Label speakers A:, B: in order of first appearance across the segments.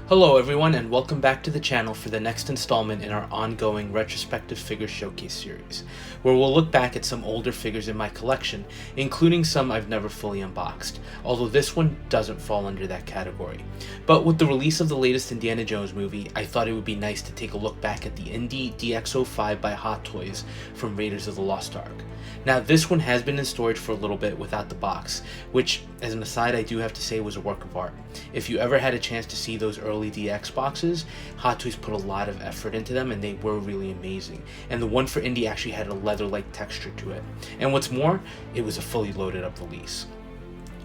A: Hello everyone and welcome back to the channel for the next installment in our ongoing Retrospective Figure Showcase series, where we'll look back at some older figures in my collection, including some I've never fully unboxed, although this one doesn't fall under that category. But with the release of the latest Indiana Jones movie, I thought it would be nice to take a look back at the Indy DX05 by Hot Toys from Raiders of the Lost Ark. Now this one has been in storage for a little bit without the box, which as an aside I do have to say was a work of art. If you ever had a chance to see those early DX boxes, Hot Toys put a lot of effort into them and they were really amazing. And the one for Indy actually had a leather-like texture to it. And what's more, it was a fully loaded up release.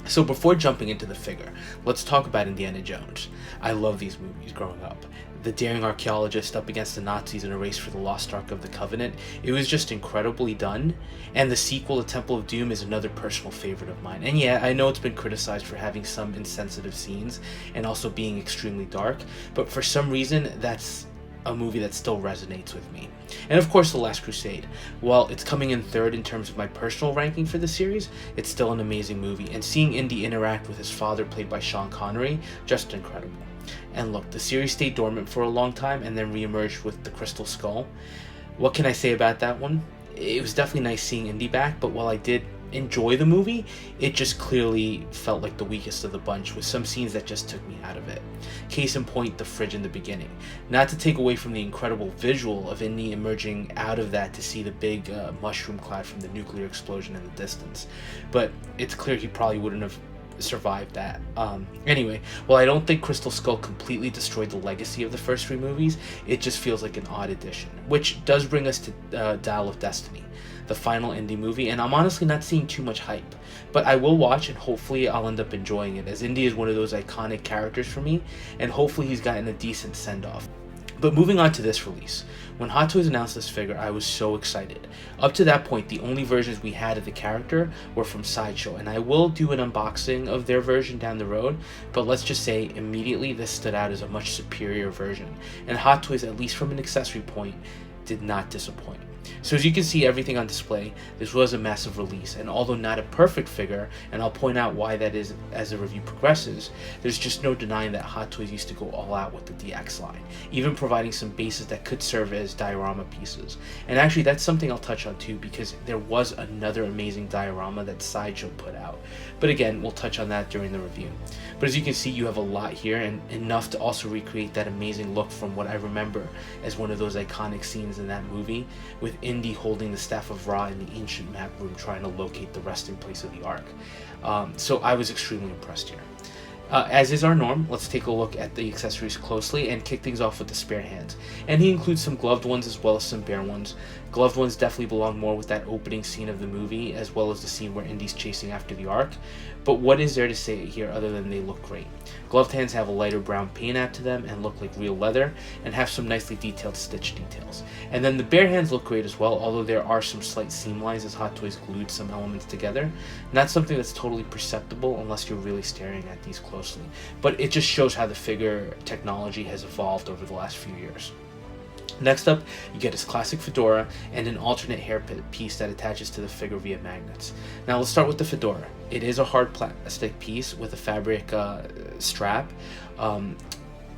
A: So before jumping into the figure, let's talk about Indiana Jones. I love these movies growing up. The daring archaeologist up against the Nazis in a race for the Lost Ark of the Covenant, it was just incredibly done. And the sequel, The Temple of Doom, is another personal favorite of mine. And yeah, I know it's been criticized for having some insensitive scenes and also being extremely dark, but for some reason that's a movie that still resonates with me. And of course, The Last Crusade. While it's coming in third in terms of my personal ranking for the series, it's still an amazing movie, and seeing Indy interact with his father, played by Sean Connery, just incredible. And look, the series stayed dormant for a long time and then re-emerged with the Crystal Skull. What can I say about that one? It was definitely nice seeing Indy back, but while I did enjoy the movie, it just clearly felt like the weakest of the bunch, with some scenes that just took me out of it. Case in point, the fridge in the beginning. Not to take away from the incredible visual of Indy emerging out of that to see the big mushroom cloud from the nuclear explosion in the distance, but it's clear he probably wouldn't have survived that. Anyway, while I don't think Crystal Skull completely destroyed the legacy of the first three movies, it just feels like an odd addition, which does bring us to Dial of Destiny, the final Indy movie, and I'm honestly not seeing too much hype, but I will watch and hopefully I'll end up enjoying it, as Indy is one of those iconic characters for me, and hopefully he's gotten a decent send-off. But moving on to this release, when Hot Toys announced this figure, I was so excited. Up to that point, the only versions we had of the character were from Sideshow, and I will do an unboxing of their version down the road, but let's just say immediately this stood out as a much superior version, and Hot Toys, at least from an accessory point, did not disappoint. So as you can see everything on display, this was a massive release, and although not a perfect figure, and I'll point out why that is as the review progresses, there's just no denying that Hot Toys used to go all out with the DX line, even providing some bases that could serve as diorama pieces. And actually that's something I'll touch on too, because there was another amazing diorama that Sideshow put out, but again we'll touch on that during the review. But as you can see, you have a lot here, and enough to also recreate that amazing look from what I remember as one of those iconic scenes in that movie, with Indy holding the Staff of Ra in the ancient map room trying to locate the resting place of the Ark. So I was extremely impressed here. As is our norm, let's take a look at the accessories closely and kick things off with the spare hands. And he includes some gloved ones as well as some bare ones. Gloved ones definitely belong more with that opening scene of the movie, as well as the scene where Indy's chasing after the Ark. But what is there to say here other than they look great? Gloved hands have a lighter brown paint app to them and look like real leather, and have some nicely detailed stitch details. And then the bare hands look great as well, although there are some slight seam lines as Hot Toys glued some elements together. Not something that's totally perceptible unless you're really staring at these closely, but it just shows how the figure technology has evolved over the last few years. Next up, you get his classic fedora and an alternate hair piece that attaches to the figure via magnets. Now let's start with the fedora. It is a hard plastic piece with a fabric strap, and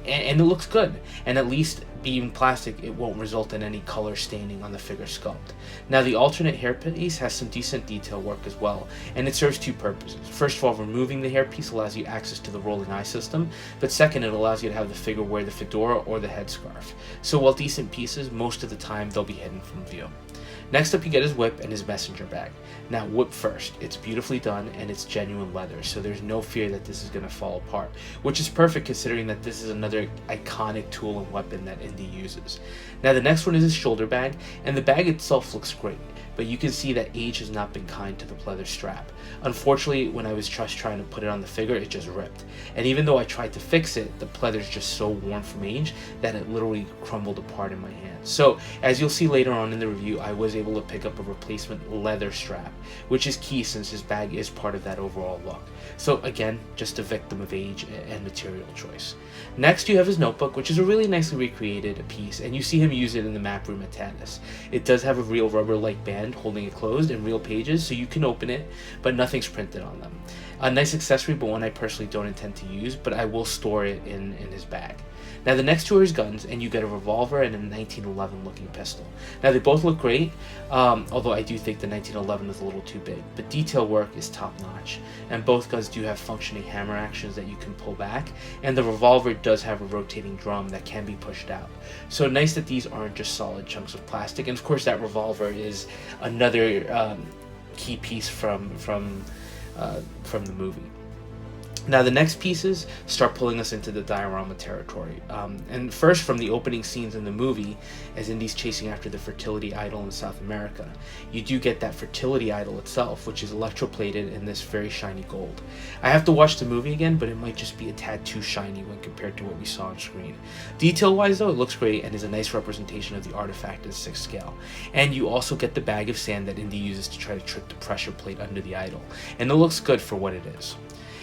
A: it looks good, and at least being plastic, it won't result in any color staining on the figure sculpt. Now the alternate hair piece has some decent detail work as well, and it serves two purposes. First of all, removing the hairpiece allows you access to the rolling eye system, but second, it allows you to have the figure wear the fedora or the headscarf. So while decent pieces, most of the time they'll be hidden from view. Next up, you get his whip and his messenger bag. Now, whip first. It's beautifully done and it's genuine leather, so there's no fear that this is going to fall apart, which is perfect considering that this is another iconic tool and weapon that Indy uses. Now, the next one is his shoulder bag, and the bag itself looks great, but you can see that age has not been kind to the pleather strap. Unfortunately, when I was just trying to put it on the figure, it just ripped. And even though I tried to fix it, the pleather's just so worn from age that it literally crumbled apart in my hand. So, as you'll see later on in the review, I was able to pick up a replacement leather strap, which is key since his bag is part of that overall look. So again, just a victim of age and material choice. Next, you have his notebook, which is a really nicely recreated piece, and you see him use it in the map room at Tanis. It does have a real rubber-like band, hand holding it closed in real pages, so you can open it, but nothing's printed on them. A nice accessory, but one I personally don't intend to use, but I will store it in his bag. Now the next two are his guns, and you get a revolver and a 1911 looking pistol. Now they both look great, although I do think the 1911 is a little too big, but detail work is top notch, and both guns do have functioning hammer actions that you can pull back, and the revolver does have a rotating drum that can be pushed out. So nice that these aren't just solid chunks of plastic, and of course that revolver is another key piece from the movie. Now the next pieces start pulling us into the diorama territory. And first, from the opening scenes in the movie, as Indy's chasing after the fertility idol in South America, you do get that fertility idol itself, which is electroplated in this very shiny gold. I have to watch the movie again, but it might just be a tad too shiny when compared to what we saw on screen. Detail-wise though, it looks great and is a nice representation of the artifact at 6 scale. And you also get the bag of sand that Indy uses to try to trick the pressure plate under the idol. And it looks good for what it is.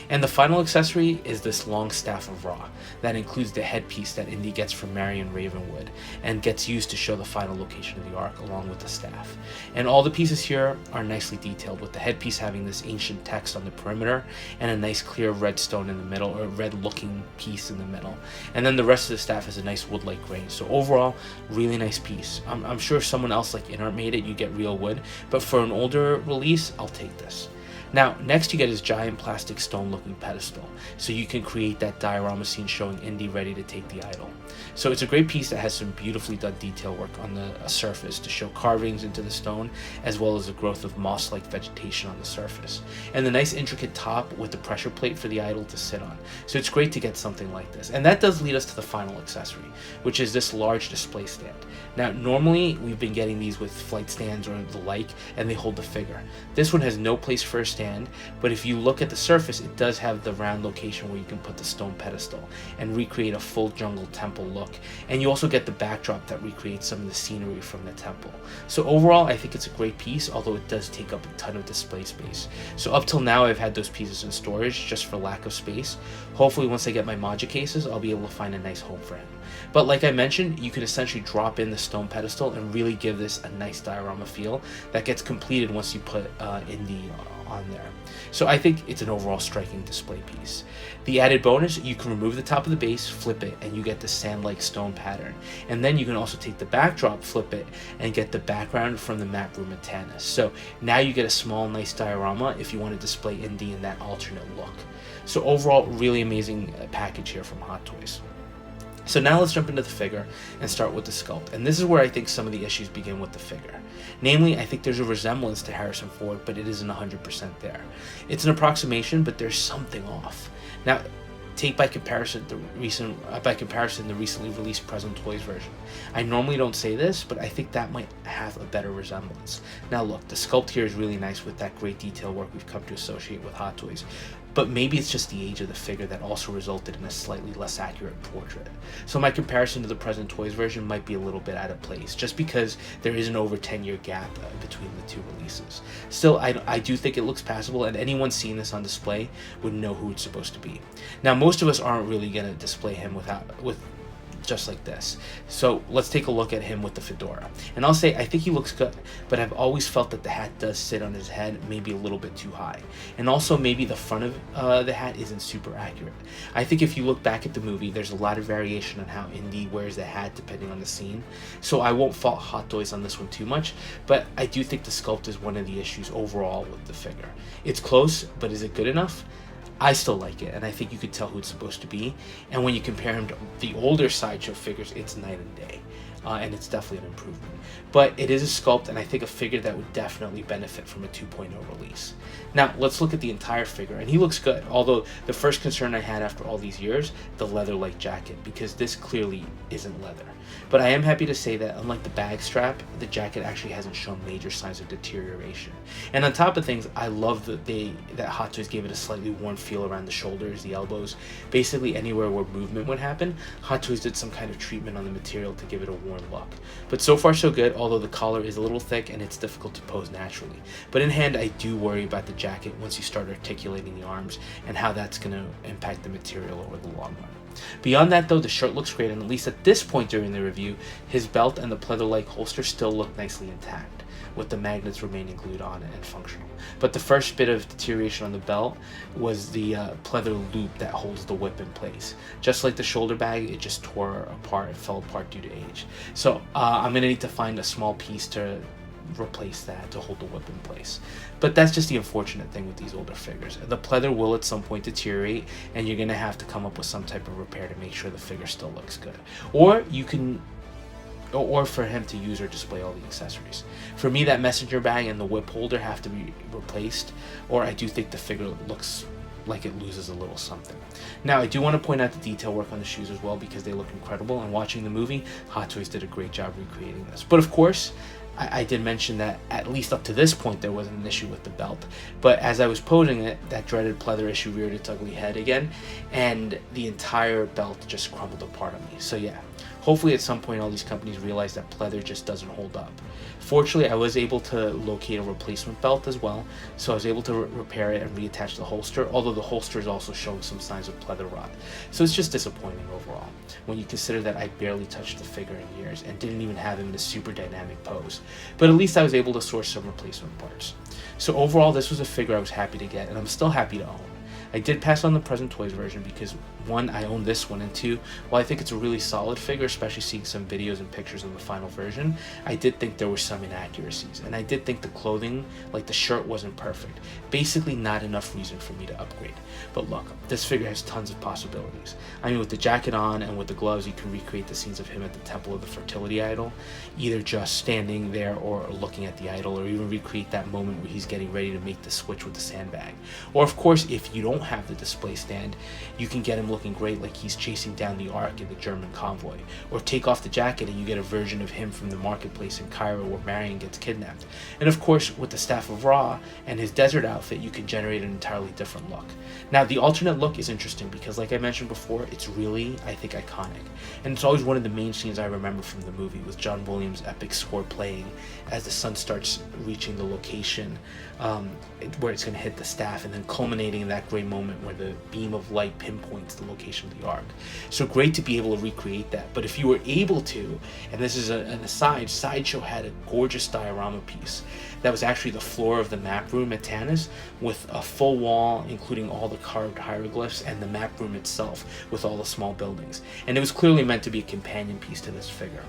A: And the final accessory is this long staff of Ra that includes the headpiece that Indy gets from Marion Ravenwood and gets used to show the final location of the Ark along with the staff. And all the pieces here are nicely detailed, with the headpiece having this ancient text on the perimeter and a nice clear red stone in the middle, or red looking piece in the middle. And then the rest of the staff has a nice wood-like grain. So overall, really nice piece. I'm sure if someone else like InArt made it, you get real wood, but for an older release, I'll take this. Now, next you get his giant plastic stone-looking pedestal, so you can create that diorama scene showing Indy ready to take the idol. So it's a great piece that has some beautifully done detail work on the surface to show carvings into the stone, as well as the growth of moss-like vegetation on the surface. And the nice intricate top with the pressure plate for the idol to sit on. So it's great to get something like this. And that does lead us to the final accessory, which is this large display stand. Now, normally we've been getting these with flight stands or the like, and they hold the figure. This one has no place for a stand, but if you look at the surface, it does have the round location where you can put the stone pedestal and recreate a full jungle temple look. And you also get the backdrop that recreates some of the scenery from the temple. So overall, I think it's a great piece, although it does take up a ton of display space. So up till now, I've had those pieces in storage just for lack of space. Hopefully, once I get my Maja cases, I'll be able to find a nice home for him. But like I mentioned, you can essentially drop in the stone pedestal and really give this a nice diorama feel that gets completed once you put Indy on there. So I think it's an overall striking display piece. The added bonus, you can remove the top of the base, flip it, and you get the sand-like stone pattern. And then you can also take the backdrop, flip it, and get the background from the map room at Tanis. So now you get a small, nice diorama if you want to display Indy in that alternate look. So overall, really amazing package here from Hot Toys. So now let's jump into the figure and start with the sculpt. And this is where I think some of the issues begin with the figure. Namely, I think there's a resemblance to Harrison Ford, but it isn't 100% there. It's an approximation, but there's something off. Now, take by comparison the recently released Present Toys version. I normally don't say this, but I think that might have a better resemblance. Now look, the sculpt here is really nice with that great detail work we've come to associate with Hot Toys. But maybe it's just the age of the figure that also resulted in a slightly less accurate portrait. So my comparison to the Present Toys version might be a little bit out of place, just because there is an over 10-year gap between the two releases. Still, I do think it looks passable, and anyone seeing this on display would know who it's supposed to be. Now, most of us aren't really going to display him with just like this. So let's take a look at him with the fedora. And I'll say, I think he looks good, but I've always felt that the hat does sit on his head maybe a little bit too high. And also maybe the front of the hat isn't super accurate. I think if you look back at the movie, there's a lot of variation on how Indy wears the hat depending on the scene. So I won't fault Hot Toys on this one too much, but I do think the sculpt is one of the issues overall with the figure. It's close, but is it good enough? I still like it, and I think you could tell who it's supposed to be. And when you compare him to the older Sideshow figures, it's night and day. And it's definitely an improvement. But it is a sculpt, and I think a figure that would definitely benefit from a 2.0 release. Now, let's look at the entire figure, and he looks good, although the first concern I had after all these years, the leather-like jacket, because this clearly isn't leather. But I am happy to say that, unlike the bag strap, the jacket actually hasn't shown major signs of deterioration. And on top of things, I love that Hot Toys gave it a slightly worn feel around the shoulders, the elbows, basically anywhere where movement would happen. Hot Toys did some kind of treatment on the material to give it a worn look. But so far so good, although the collar is a little thick and it's difficult to pose naturally. But in hand, I do worry about the jacket once you start articulating the arms and how that's going to impact the material over the long run. Beyond that though, the shirt looks great, and at least at this point during the review, his belt and the pleather-like holster still look nicely intact. with the magnets remaining glued on it and functional. But the first bit of deterioration on the belt was the pleather loop that holds the whip in place. Just like the shoulder bag, it just tore apart and fell apart due to age. So I'm going to need to find a small piece to replace that to hold the whip in place. But that's just the unfortunate thing with these older figures. The pleather will at some point deteriorate, and you're going to have to come up with some type of repair to make sure the figure still looks good. Or you can, or for him to use or display all the accessories. For me, that messenger bag and the whip holder have to be replaced, or I do think the figure looks like it loses a little something. Now, I do want to point out the detail work on the shoes as well, because they look incredible, and watching the movie, Hot Toys did a great job recreating this. But of course, I did mention that at least up to this point there wasn't an issue with the belt, but as I was posing it, that dreaded pleather issue reared its ugly head again, and the entire belt just crumbled apart on me. So yeah, hopefully at some point all these companies realize that pleather just doesn't hold up. Fortunately, I was able to locate a replacement belt as well, so I was able to repair it and reattach the holster, although the holster is also showing some signs of pleather rot. So it's just disappointing overall, when you consider that I barely touched the figure in years and didn't even have him in a super dynamic pose. But at least I was able to source some replacement parts. So overall, this was a figure I was happy to get, and I'm still happy to own. I did pass on the Present Toys version because, one, I own this one, and two, while I think it's a really solid figure, especially seeing some videos and pictures of the final version, I did think there were some inaccuracies, and I did think the clothing, like the shirt, wasn't perfect. Basically not enough reason for me to upgrade. But look, this figure has tons of possibilities. I mean, with the jacket on and with the gloves, you can recreate the scenes of him at the Temple of the Fertility Idol, either just standing there or looking at the idol, or even recreate that moment where he's getting ready to make the switch with the sandbag. Or of course, if you don't have the display stand, you can get him looking great like he's chasing down the Ark in the German convoy, or take off the jacket and you get a version of him from the marketplace in Cairo where Marion gets kidnapped. And of course, with the Staff of Ra and his desert outfit, you can generate an entirely different look. Now, the alternate look is interesting because, like I mentioned before, it's really, I think, iconic, and it's always one of the main scenes I remember from the movie, with John Williams' epic score playing as the sun starts reaching the location where it's going to hit the staff, and then culminating in that great moment where the beam of light pinpoints the location of the Ark. So great to be able to recreate that. But if you were able to, and this is an aside, Sideshow had a gorgeous diorama piece that was actually the floor of the map room at Tanis, with a full wall including all the carved hieroglyphs and the map room itself with all the small buildings. And it was clearly meant to be a companion piece to this figure.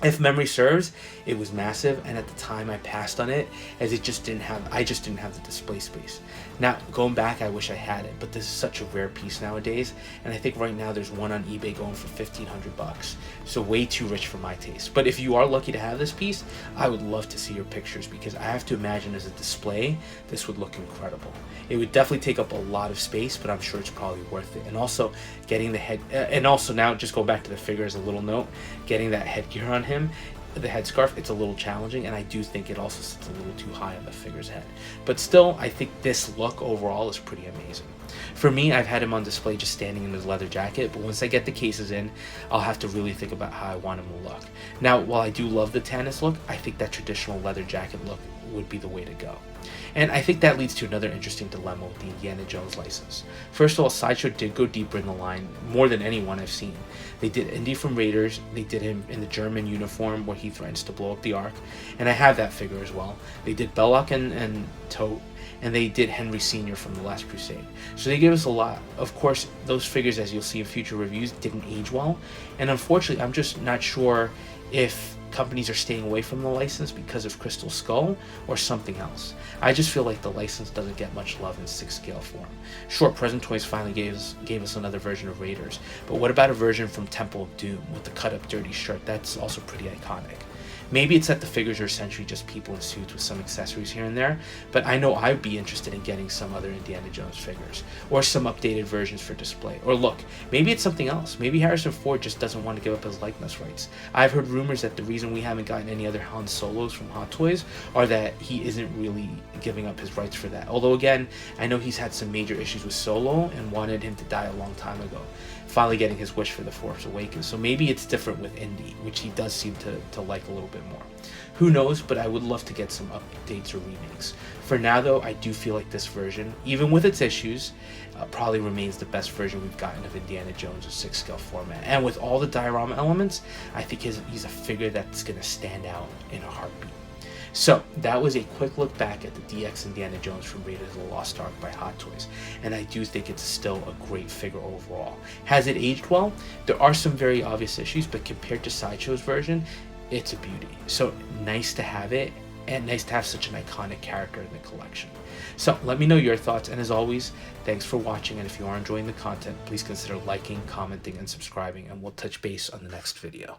A: If memory serves, it was massive, and at the time I passed on it as I just didn't have the display space. Now, going back, I wish I had it, but this is such a rare piece nowadays, and I think right now there's one on eBay going for $1,500, so way too rich for my taste. But if you are lucky to have this piece, I would love to see your pictures, because I have to imagine as a display, this would look incredible. It would definitely take up a lot of space, but I'm sure it's probably worth it. And also, getting the head, and also now, just go back to the figure as a little note, getting that headgear on him, the headscarf, it's a little challenging, and I do think it also sits a little too high on the figure's head. But still, I think this look overall is pretty amazing. For me, I've had him on display just standing in his leather jacket, but once I get the cases in, I'll have to really think about how I want him to look. Now, while I do love the Tanis look, I think that traditional leather jacket look would be the way to go. And I think that leads to another interesting dilemma with the Indiana Jones license. First of all, Sideshow did go deeper in the line, more than anyone I've seen. They did Indy from Raiders, they did him in the German uniform where he threatens to blow up the Ark, and I have that figure as well. They did Belloc and Tote, and they did Henry Sr. from The Last Crusade. So they gave us a lot. Of course, those figures, as you'll see in future reviews, didn't age well, and unfortunately, I'm just not sure if companies are staying away from the license because of Crystal Skull or something else. I just feel like the license doesn't get much love in 6 scale form. Sure, Present Toys finally gave us another version of Raiders, but what about a version from Temple of Doom with the cut up dirty shirt? That's also pretty iconic. Maybe it's that the figures are essentially just people in suits with some accessories here and there, but I know I'd be interested in getting some other Indiana Jones figures, or some updated versions for display. Or look, maybe it's something else. Maybe Harrison Ford just doesn't want to give up his likeness rights. I've heard rumors that the reason we haven't gotten any other Han Solos from Hot Toys are that he isn't really giving up his rights for that. Although again, I know he's had some major issues with Solo and wanted him to die a long time ago, finally getting his wish for The Force Awakens. So maybe it's different with Indy, which he does seem to like a little bit more. Who knows, but I would love to get some updates or remakes. For now though, I do feel like this version, even with its issues, probably remains the best version we've gotten of Indiana Jones in 6 scale format. And with all the diorama elements, I think he's a figure that's going to stand out in a heartbeat. So that was a quick look back at the DX Indiana Jones from Raiders of the Lost Ark by Hot Toys, and I do think it's still a great figure overall. Has it aged well? There are some very obvious issues, but compared to Sideshow's version, it's a beauty. So nice to have it, and nice to have such an iconic character in the collection. So let me know your thoughts, and as always, thanks for watching, and if you are enjoying the content, please consider liking, commenting, and subscribing, and we'll touch base on the next video.